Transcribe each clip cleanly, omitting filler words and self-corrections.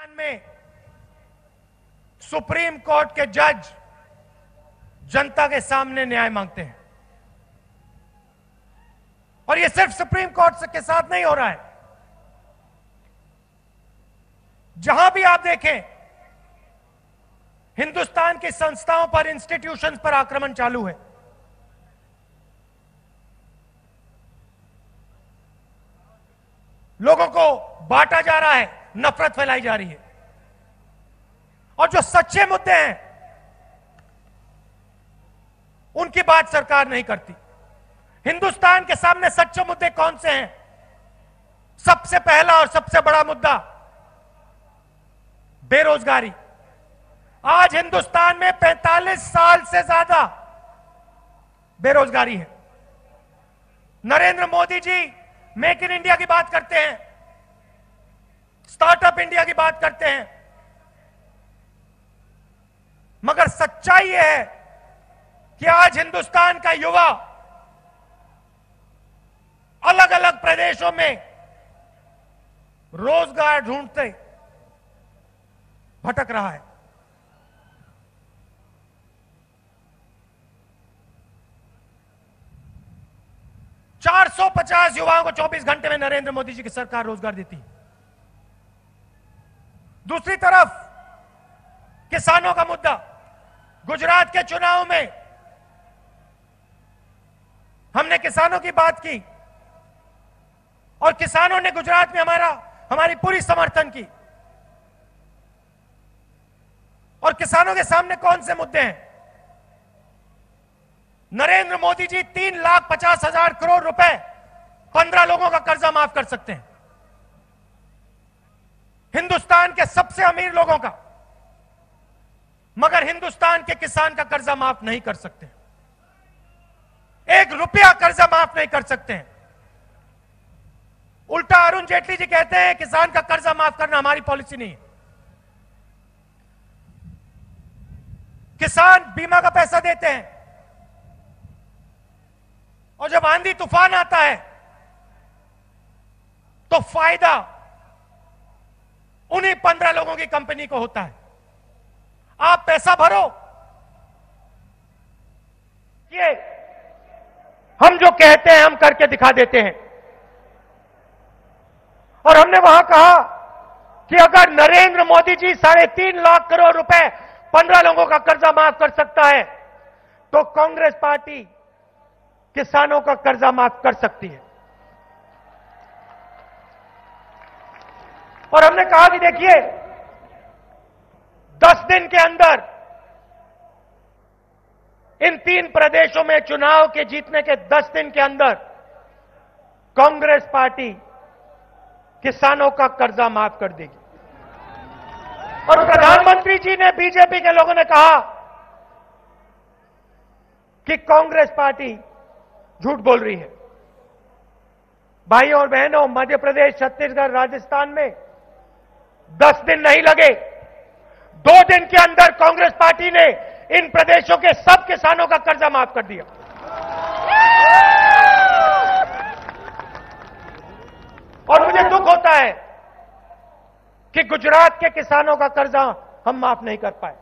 में supreme court के जज जनता के सामने न्याय मांगते हैं और यह सिर्फ सुप्रीम कोर्ट के साथ नहीं हो रहा है। जहां भी आप देखें हिंदुस्तान की संस्थाओं पर, इंस्टीट्यूशंस पर आक्रमण चालू है। लोगों को बांटा जा रहा है, नफरत फैलाई जा रही है और जो सच्चे मुद्दे हैं उनकी बात सरकार नहीं करती। हिंदुस्तान के सामने सच्चे मुद्दे कौन से हैं? सबसे पहला और सबसे बड़ा मुद्दा बेरोजगारी। आज हिंदुस्तान में 45 साल से ज्यादा बेरोजगारी है। Narendra Modi ji make in India की बात करते हैं, स्टार्टअप इंडिया की बात करते हैं, मगर सच्चाई यह है कि आज हिंदुस्तान का युवा अलग अलग प्रदेशों में रोजगार ढूंढते भटक रहा है। $450 युवाओं को 24 घंटे में नरेंद्र मोदी जी की सरकार रोजगार देती है। दूसरी तरफ किसानों का मुद्दा। गुजरात के चुनाव में हमने किसानों की बात की और किसानों ने गुजरात में हमारी पूरी समर्थन की। और किसानों के सामने कौन से मुद्दे हैं? नरेंद्र मोदी जी 3,50,000 करोड़ रुपए 15 लोगों का कर्जा माफ कर सकते हैं, हिंदुस्तान के सबसे अमीर लोगों का, मगर हिंदुस्तान के किसान का कर्जा माफ नहीं कर सकते। 1 रुपया कर्जा माफ नहीं कर सकते हैं। उल्टा अरुण जेटली जी कहते हैं किसान का कर्जा माफ करना हमारी पॉलिसी नहीं है। किसान बीमा का पैसा देते हैं और जब आंधी तूफान आता है तो फायदा उन्हीं 15 लोगों की कंपनी को होता है। आप पैसा भरो, ये हम जो कहते हैं हम करके दिखा देते हैं। और हमने वहां कहा कि अगर नरेंद्र मोदी जी 3.5 लाख करोड़ रुपए 15 लोगों का कर्जा माफ कर सकता है तो कांग्रेस पार्टी किसानों का कर्जा माफ कर सकती है। और हमने कहा कि देखिए 10 दिन के अंदर इन 3 प्रदेशों में चुनाव के जीतने के 10 दिन के अंदर कांग्रेस पार्टी किसानों का कर्जा माफ कर देगी। और प्रधानमंत्री जी ने, बीजेपी के लोगों ने कहा कि कांग्रेस पार्टी झूठ बोल रही है। भाइयों और बहनों, मध्य प्रदेश, छत्तीसगढ़, राजस्थान में 10 दिन नहीं लगे, 2 दिन के अंदर कांग्रेस पार्टी ने इन प्रदेशों के सब किसानों का कर्जा माफ कर दिया। और मुझे दुख होता है कि गुजरात के किसानों का कर्जा हम माफ नहीं कर पाए,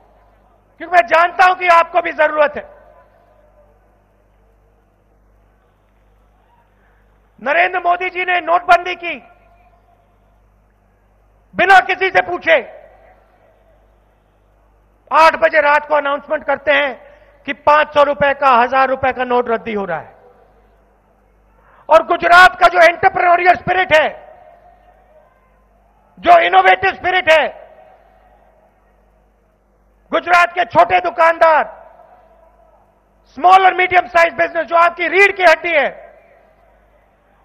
क्योंकि मैं जानता हूं कि आपको भी जरूरत है। नरेंद्र मोदी जी ने नोटबंदी की, बिना किसी से पूछे 8 बजे रात को अनाउंसमेंट करते हैं कि 500 रुपए का, 1000 रुपए का नोट रद्दी हो रहा है। और गुजरात का जो एंटरप्रेन्योरियल स्पिरिट है, जो इनोवेटिव स्पिरिट है, गुजरात के छोटे दुकानदार, स्मॉल और मीडियम साइज बिजनेस, जो आपकी रीढ़ की हड्डी है,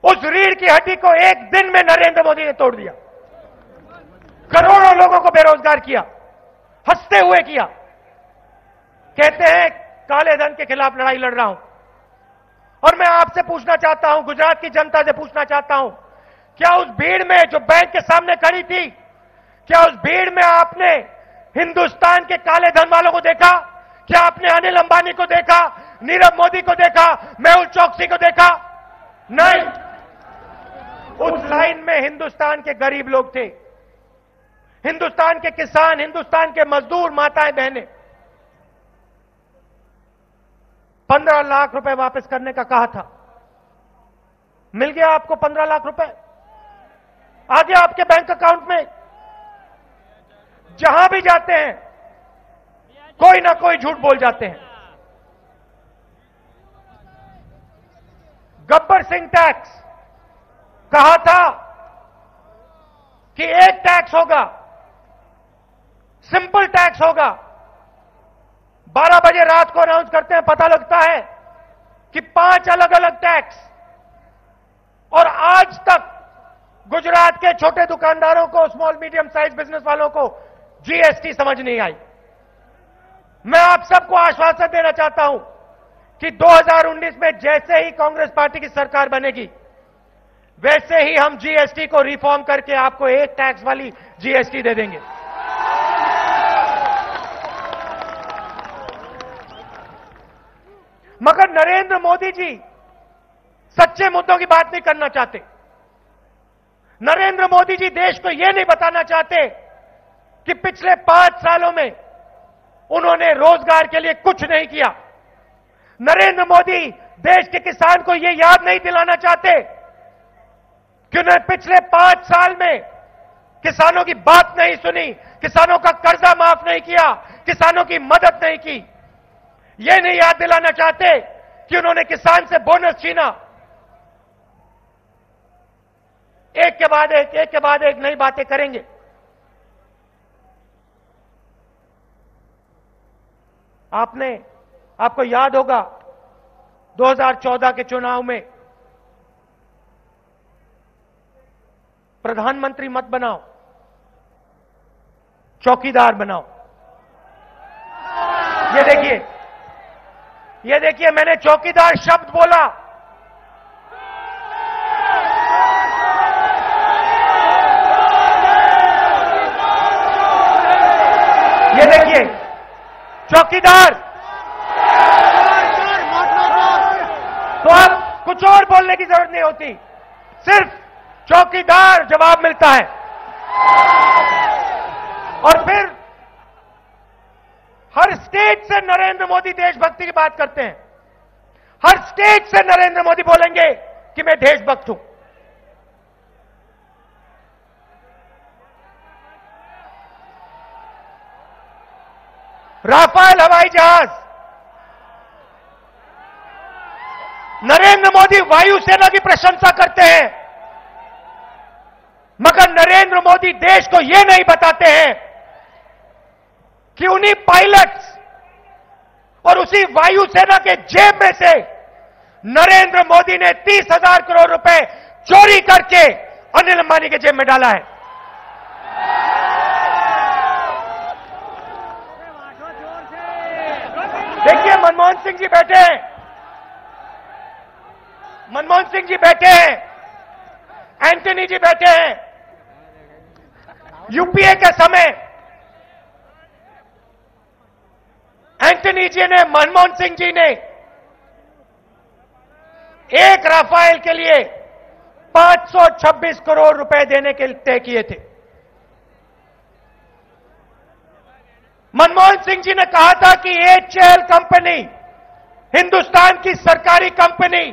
उस रीढ़ की हड्डी को एक दिन में नरेंद्र मोदी ने तोड़ दिया। करोड़ों लोगों को बेरोजगार किया, हंसते हुए किया। कहते हैं काले धन के खिलाफ लड़ाई लड़ रहा हूं। और मैं आपसे पूछना चाहता हूं, गुजरात की जनता से पूछना चाहता हूं, क्या उस भीड़ में जो बैंक के सामने खड़ी थी, क्या उस भीड़ में आपने हिंदुस्तान के काले धन वालों को देखा? क्या आपने अनिल अंबानी को देखा, नीरव मोदी को देखा, मेहुल चोकसी को देखा? नहीं। उस लाइन में हिंदुस्तान के गरीब लोग थे, हिंदुस्तान के किसान, हिंदुस्तान के मजदूर, माताएं, बहनें 15 लाख रुपए वापस करने का कहा था। मिल गया आपको 15 लाख रुपए? आ गया आपके बैंक अकाउंट में? जहां भी जाते हैं कोई ना कोई झूठ बोल जाते हैं। गब्बर सिंह टैक्स कहा था कि एक टैक्स होगा, सिंपल टैक्स होगा। 12 बजे रात को अनाउंस करते हैं, पता लगता है कि 5 अलग अलग टैक्स। और आज तक गुजरात के छोटे दुकानदारों को, स्मॉल मीडियम साइज बिजनेस वालों को जीएसटी समझ नहीं आई। मैं आप सबको आश्वासन देना चाहता हूं कि 2019 में जैसे ही कांग्रेस पार्टी की सरकार बनेगी, वैसे ही हम जीएसटी को रिफॉर्म करके आपको एक टैक्स वाली जीएसटी दे देंगे। मगर नरेंद्र मोदी जी सच्चे मुद्दों की बात नहीं करना चाहते। नरेंद्र मोदी जी देश को यह नहीं बताना चाहते कि पिछले 5 सालों में उन्होंने रोजगार के लिए कुछ नहीं किया। नरेंद्र मोदी देश के किसान को यह याद नहीं दिलाना चाहते कि उन्होंने पिछले 5 साल में किसानों की बात नहीं सुनी, किसानों का कर्जा माफ नहीं किया, किसानों की मदद नहीं की। यह नहीं याद दिलाना चाहते कि उन्होंने किसान से बोनस छीना। एक के बाद एक नई बातें करेंगे। आपको याद होगा 2014 के चुनाव में प्रधानमंत्री मत बनाओ, चौकीदार बनाओ। ये देखिए मैंने चौकीदार शब्द बोला। ये देखिए चौकीदार। तो अब कुछ और बोलने की जरूरत नहीं होती, सिर्फ चौकीदार जवाब मिलता है। और फिर हर स्टेज से नरेंद्र मोदी देशभक्ति की बात करते हैं। हर स्टेज से नरेंद्र मोदी बोलेंगे कि मैं देशभक्त हूं। राफेल हवाई जहाज, नरेंद्र मोदी वायुसेना की प्रशंसा करते हैं, मगर नरेंद्र मोदी देश को यह नहीं बताते हैं कि उन्हीं पायलट्स और उसी वायुसेना के जेब में से नरेंद्र मोदी ने 30,000 करोड़ रुपए चोरी करके अनिल अंबानी के जेब में डाला है। देखिए मनमोहन सिंह जी बैठे हैं, मनमोहन सिंह जी बैठे हैं, एंटनी जी बैठे हैं। यूपीए के समय एंटनी जी ने, मनमोहन सिंह जी ने एक राफेल के लिए 526 करोड़ रुपए देने के तय किए थे। मनमोहन सिंह जी ने कहा था कि एचएएल कंपनी, हिंदुस्तान की सरकारी कंपनी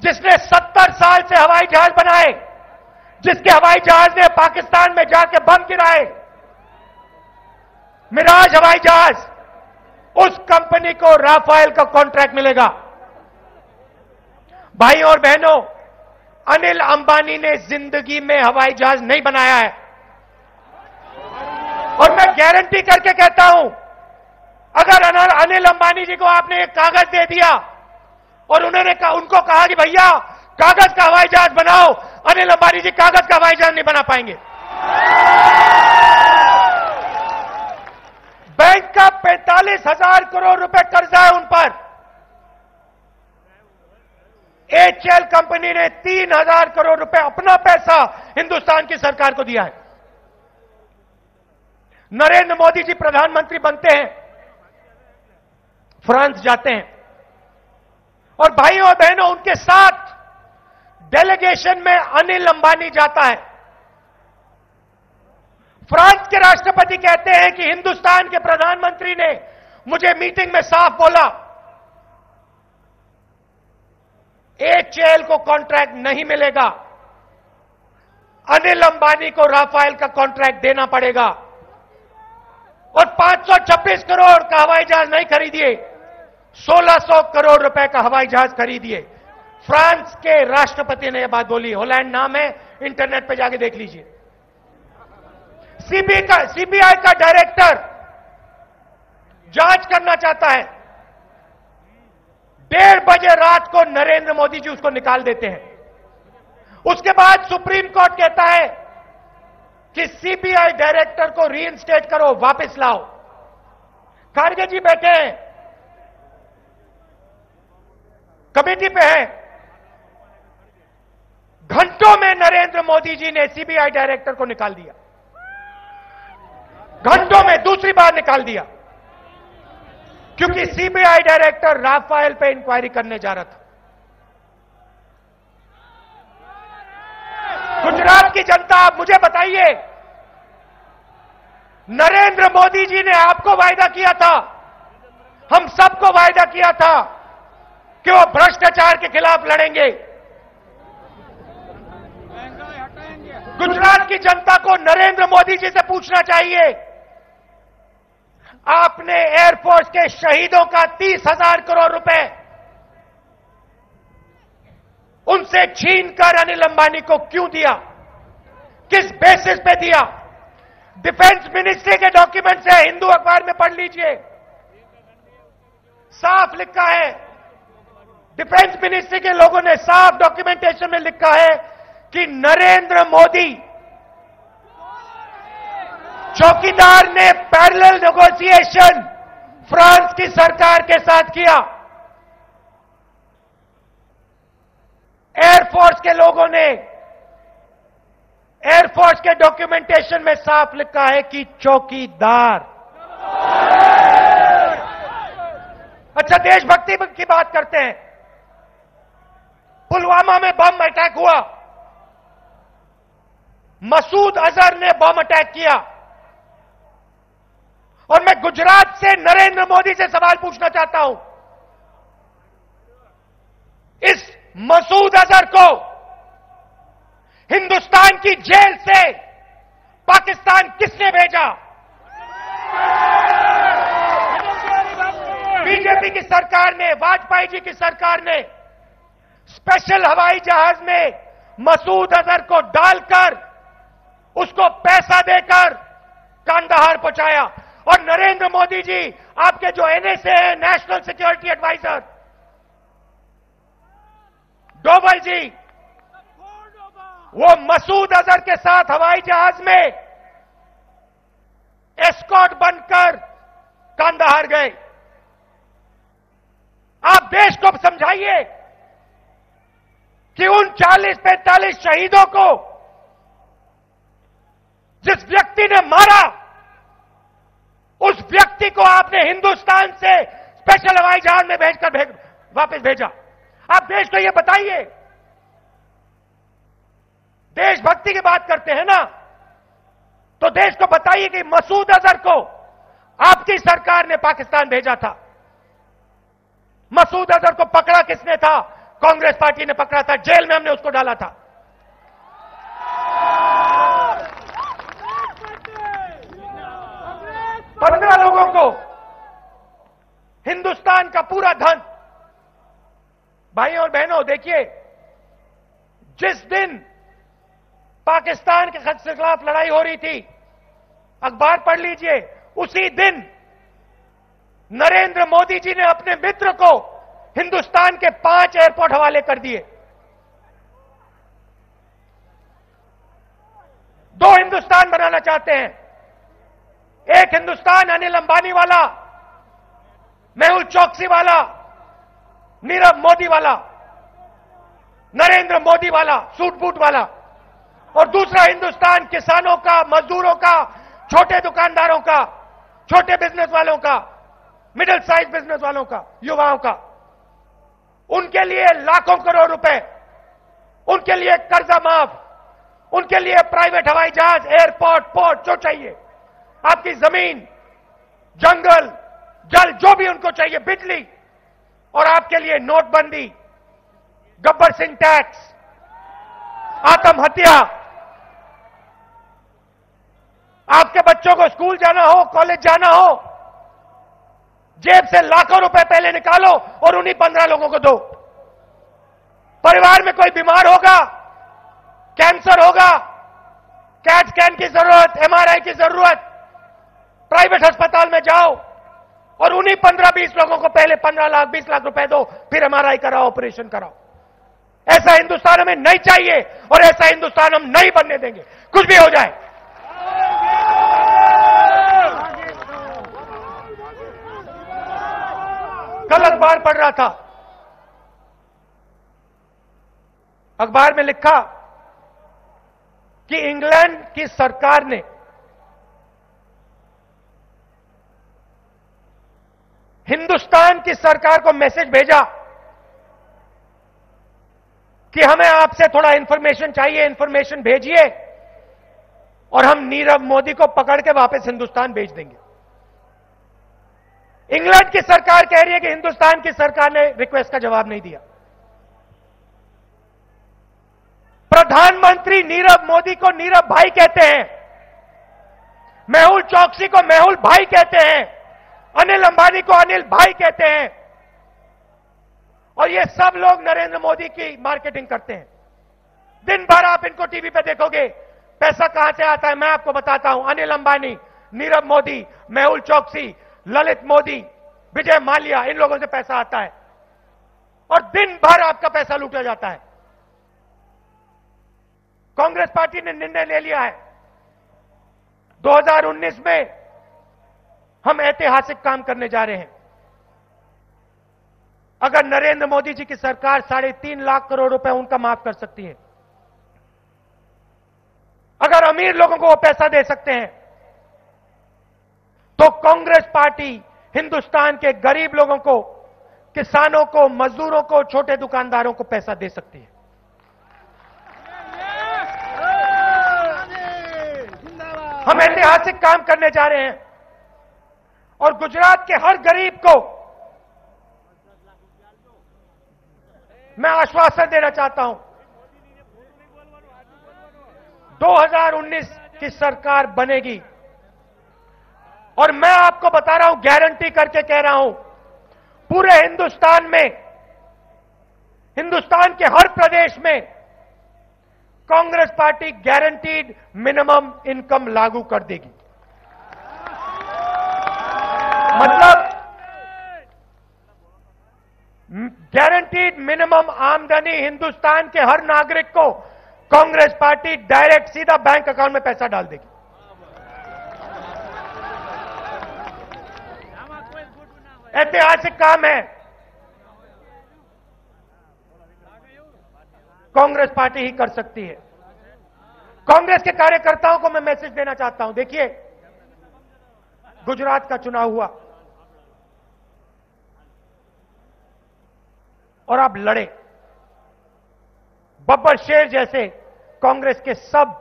जिसने 70 साल से हवाई जहाज बनाए, जिसके हवाई जहाज ने पाकिस्तान में जाके बम गिराए, मिराज हवाई जहाज, उस कंपनी को राफेल का कॉन्ट्रैक्ट मिलेगा। भाई और बहनों, अनिल अंबानी ने जिंदगी में हवाई जहाज नहीं बनाया है। और मैं गारंटी करके कहता हूं, अगर अनिल अंबानी जी को आपने एक कागज दे दिया और उनको कहा कि भैया कागज का हवाई जहाज बनाओ, अनिल अंबानी जी कागज का हवाई जहाज नहीं बना पाएंगे। बैंक का 45,000 करोड़ रुपए कर्जा है उन पर। एचएएल कंपनी ने 3,000 करोड़ रुपए अपना पैसा हिंदुस्तान की सरकार को दिया है। नरेंद्र मोदी जी प्रधानमंत्री बनते हैं, फ्रांस जाते हैं और भाइयों और बहनों उनके साथ डेलीगेशन में अनिल अंबानी जाता है। फ्रांस के राष्ट्रपति कहते हैं कि हिंदुस्तान के प्रधानमंत्री ने मुझे मीटिंग में साफ बोला, एचएएल को कॉन्ट्रैक्ट नहीं मिलेगा, अनिल अंबानी को राफेल का कॉन्ट्रैक्ट देना पड़ेगा और 526 करोड़ का हवाई जहाज नहीं खरीदिए, 1600 करोड़ रुपए का हवाई जहाज खरीदिए। फ्रांस के राष्ट्रपति ने यह बात बोली। होलैंड नाम है, इंटरनेट पे जाके देख लीजिए। सीबीआई का डायरेक्टर जांच करना चाहता है, 1:30 बजे रात को नरेंद्र मोदी जी उसको निकाल देते हैं। उसके बाद सुप्रीम कोर्ट कहता है कि सीबीआई डायरेक्टर को रीइंस्टेट करो, वापस लाओ। खारगे जी बैठे हैं, कमेटी पे हैं। घंटों में नरेंद्र मोदी जी ने सीबीआई डायरेक्टर को निकाल दिया, घंटों में दूसरी बार निकाल दिया, क्योंकि सीबीआई डायरेक्टर राफेल पे इंक्वायरी करने जा रहा था। गुजरात की जनता, आप मुझे बताइए, नरेंद्र मोदी जी ने आपको वायदा किया था, हम सबको वायदा किया था कि वो भ्रष्टाचार के खिलाफ लड़ेंगे। गुजरात की जनता को नरेंद्र मोदी जी से पूछना चाहिए, आपने एयरफोर्स के शहीदों का 30,000 करोड़ रुपए उनसे छीनकर अनिल अंबानी को क्यों दिया? किस बेसिस पे दिया? डिफेंस मिनिस्ट्री के डॉक्यूमेंट्स है, हिंदू अखबार में पढ़ लीजिए, साफ लिखा है। डिफेंस मिनिस्ट्री के लोगों ने साफ डॉक्यूमेंटेशन में लिखा है कि नरेंद्र मोदी चौकीदार ने पैरेलल नेगोशिएशन फ्रांस की सरकार के साथ किया। एयरफोर्स के लोगों ने, एयरफोर्स के डॉक्यूमेंटेशन में साफ लिखा है कि चौकीदार। अच्छा, देशभक्ति की बात करते हैं। पुलवामा में बम अटैक हुआ, मसूद अजहर ने बम अटैक किया, और मैं गुजरात से नरेंद्र मोदी से सवाल पूछना चाहता हूं, इस मसूद अजहर को हिंदुस्तान की जेल से पाकिस्तान किसने भेजा? बीजेपी की सरकार ने, वाजपेयी जी की सरकार ने स्पेशल हवाई जहाज में मसूद अजहर को डालकर, उसको पैसा देकर कांदाहार पहुंचाया। और नरेंद्र मोदी जी, आपके जो एनएसए है, नेशनल सिक्योरिटी एडवाइजर डोभाल जी, वो मसूद अजहर के साथ हवाई जहाज में एस्कॉर्ट बनकर कांदाहार गए। आप देश को समझाइए कि उन 40-45 शहीदों को जिस व्यक्ति ने मारा, उस व्यक्ति को आपने हिंदुस्तान से स्पेशल हवाई जहाज में भेजकर वापस भेजा। आप देश को यह बताइए। देशभक्ति की बात करते हैं ना, तो देश को बताइए कि मसूद अजहर को आपकी सरकार ने पाकिस्तान भेजा था। मसूद अजहर को पकड़ा किसने था? कांग्रेस पार्टी ने पकड़ा था, जेल में हमने उसको डाला था। पंद्रह लोगों को हिंदुस्तान का पूरा धन। भाइयों और बहनों, देखिए, जिस दिन पाकिस्तान के खिलाफ लड़ाई हो रही थी, अखबार पढ़ लीजिए, उसी दिन नरेंद्र मोदी जी ने अपने मित्र को हिंदुस्तान के 5 एयरपोर्ट हवाले कर दिए। 2 हिंदुस्तान बनाना चाहते हैं। एक हिंदुस्तान अनिल अंबानी वाला, मेहुल चौकसी वाला, नीरव मोदी वाला, नरेंद्र मोदी वाला, सूट बूट वाला, और दूसरा हिंदुस्तान किसानों का, मजदूरों का, छोटे दुकानदारों का, छोटे बिजनेस वालों का, मिडिल साइज बिजनेस वालों का, युवाओं का। उनके लिए लाखों करोड़ रुपए, उनके लिए कर्जा माफ, उनके लिए प्राइवेट हवाई जहाज, एयरपोर्ट, पोर्ट जो चाहिए, आपकी जमीन, जंगल, जल, जो भी उनको चाहिए, बिजली, और आपके लिए नोटबंदी, गब्बर सिंह टैक्स, आत्महत्या, आपके बच्चों को स्कूल जाना हो, कॉलेज जाना हो, जेब से लाखों रुपए पहले निकालो और उन्हीं 15 लोगों को दो। परिवार में कोई बीमार होगा, कैंसर होगा, कैट स्कैन की जरूरत, एमआरआई की जरूरत, प्राइवेट अस्पताल में जाओ और उन्हीं 15-20 लोगों को पहले 15 लाख 20 लाख रुपए दो, फिर एमआरआई कराओ, ऑपरेशन कराओ। ऐसा हिंदुस्तान हमें नहीं चाहिए और ऐसा हिंदुस्तान हम नहीं बनने देंगे, कुछ भी हो जाए। कल अखबार पढ़ रहा था, अखबार में लिखा कि इंग्लैंड की सरकार ने हिंदुस्तान की सरकार को मैसेज भेजा कि हमें आपसे थोड़ा इंफॉर्मेशन चाहिए, इंफॉर्मेशन भेजिए और हम नीरव मोदी को पकड़ के वापस हिंदुस्तान भेज देंगे। इंग्लैंड की सरकार कह रही है कि हिंदुस्तान की सरकार ने रिक्वेस्ट का जवाब नहीं दिया। प्रधानमंत्री नीरव मोदी को नीरव भाई कहते हैं, मेहुल चौकसी को मेहुल भाई कहते हैं, अनिल अंबानी को अनिल भाई कहते हैं, और ये सब लोग नरेंद्र मोदी की मार्केटिंग करते हैं। दिन भर आप इनको टीवी पे देखोगे, पैसा कहां से आता है मैं आपको बताता हूं। अनिल अंबानी, नीरव मोदी, मेहुल चौकसी, ललित मोदी, विजय माल्या, इन लोगों से पैसा आता है और दिन भर आपका पैसा लूटा जाता है। कांग्रेस पार्टी ने निर्णय ले लिया है 2019 में हम ऐतिहासिक काम करने जा रहे हैं। अगर नरेंद्र मोदी जी की सरकार 3.5 लाख करोड़ रुपए उनका माफ कर सकती है, अगर अमीर लोगों को वो पैसा दे सकते हैं, तो कांग्रेस पार्टी हिंदुस्तान के गरीब लोगों को, किसानों को, मजदूरों को, छोटे दुकानदारों को पैसा दे सकती है। हम ऐतिहासिक काम करने जा रहे हैं और गुजरात के हर गरीब को मैं आश्वासन देना चाहता हूं, 2019 की सरकार बनेगी और मैं आपको बता रहा हूं, गारंटी करके कह रहा हूं, पूरे हिंदुस्तान में, हिंदुस्तान के हर प्रदेश में Congress party guaranteed minimum income लागू कर देगी। मतलब गारंटीड मिनिमम आमदनी हिंदुस्तान के हर नागरिक को कांग्रेस पार्टी डायरेक्ट सीधा बैंक अकाउंट में पैसा डाल देगी। ऐतिहासिक काम है, कांग्रेस पार्टी ही कर सकती है। कांग्रेस के कार्यकर्ताओं को मैं मैसेज देना चाहता हूं, देखिए गुजरात का चुनाव हुआ और आप लड़े, बब्बर शेर जैसे कांग्रेस के सब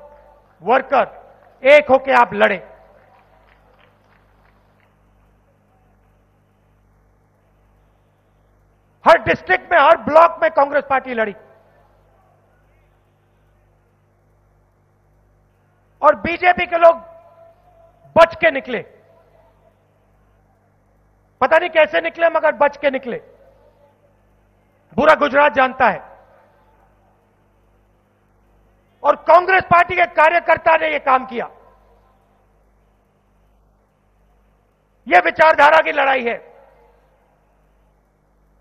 वर्कर एक होकर आप लड़े। हर डिस्ट्रिक्ट में, हर ब्लॉक में कांग्रेस पार्टी लड़ी और बीजेपी के लोग बच के निकले। पता नहीं कैसे निकले, मगर बच के निकले। पूरा गुजरात जानता है। और कांग्रेस पार्टी के कार्यकर्ता ने यह काम किया। यह विचारधारा की लड़ाई है।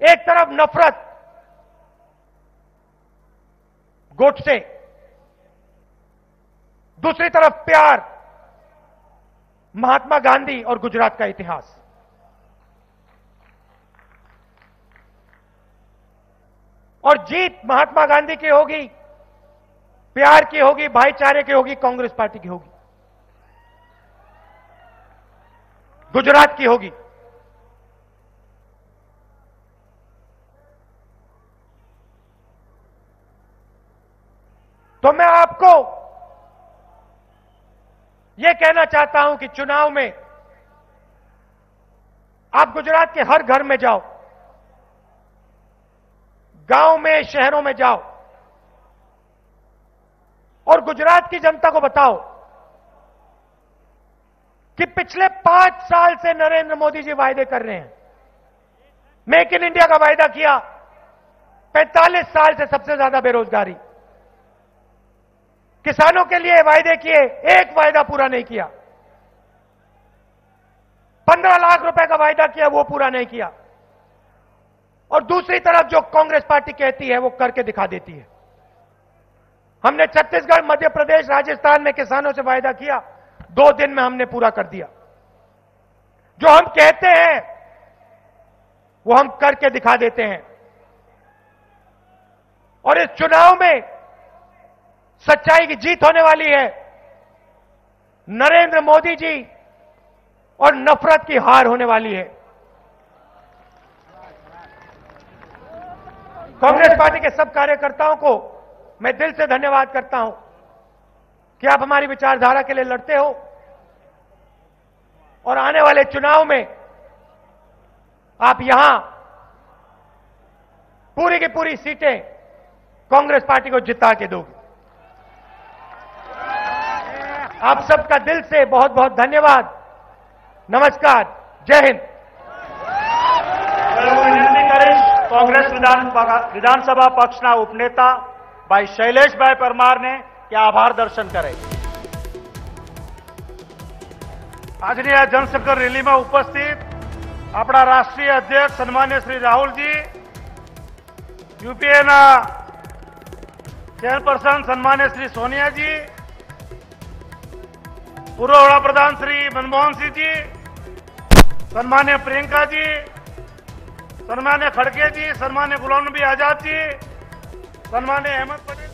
एक तरफ नफरत गोडसे, दूसरी तरफ प्यार, महात्मा गांधी और गुजरात का इतिहास। और जीत महात्मा गांधी की होगी, प्यार की होगी, भाईचारे की होगी, कांग्रेस पार्टी की होगी, गुजरात की होगी। तो मैं आपको यह कहना चाहता हूं कि चुनाव में आप गुजरात के हर घर में जाओ, गांव में, शहरों में जाओ और गुजरात की जनता को बताओ कि पिछले 5 साल से नरेंद्र मोदी जी वायदे कर रहे हैं। मेक इन इंडिया का वायदा किया, 45 साल से सबसे ज्यादा बेरोजगारी। किसानों के लिए वायदे किए, एक वायदा पूरा नहीं किया। 15 लाख रुपए का वायदा किया, वो पूरा नहीं किया। और दूसरी तरफ जो कांग्रेस पार्टी कहती है वो करके दिखा देती है। हमने छत्तीसगढ़, मध्य प्रदेश, राजस्थान में किसानों से वायदा किया, 2 दिन में हमने पूरा कर दिया। जो हम कहते हैं वो हम करके दिखा देते हैं। और इस चुनाव में सच्चाई की जीत होने वाली है, नरेंद्र मोदी जी और नफरत की हार होने वाली है। कांग्रेस पार्टी के सब कार्यकर्ताओं को मैं दिल से धन्यवाद करता हूं कि आप हमारी विचारधारा के लिए लड़ते हो और आने वाले चुनाव में आप यहां पूरी की पूरी सीटें कांग्रेस पार्टी को जिता के दोगे। आप सबका दिल से बहुत बहुत धन्यवाद। नमस्कार, जय हिंद। વિનંતી કરીશ કોંગ્રેસ વિધાનસભા પક્ષના ઉપનેતા ભાઈ શૈલેષભાઈ પરમારને કે આભાર દર્શન કરે। આજની આ જનસંકલ્પ રેલીમાં ઉપસ્થિત આપણા રાષ્ટ્રીય અધ્યક્ષ સન્માન્ય શ્રી રાહુલજી, યુપીએના ચેરપર્સન સન્માન્ય શ્રી સોનિયાજી, પૂર્વ વડાપ્રધાન શ્રી મનમોહન સિંહજી, सन्मान्य प्रियंका जी, सन्मान्य खड़गे जी, सन्मान्य गुलाम नबी आजाद जी, सन्मान्य अहमद पटेल।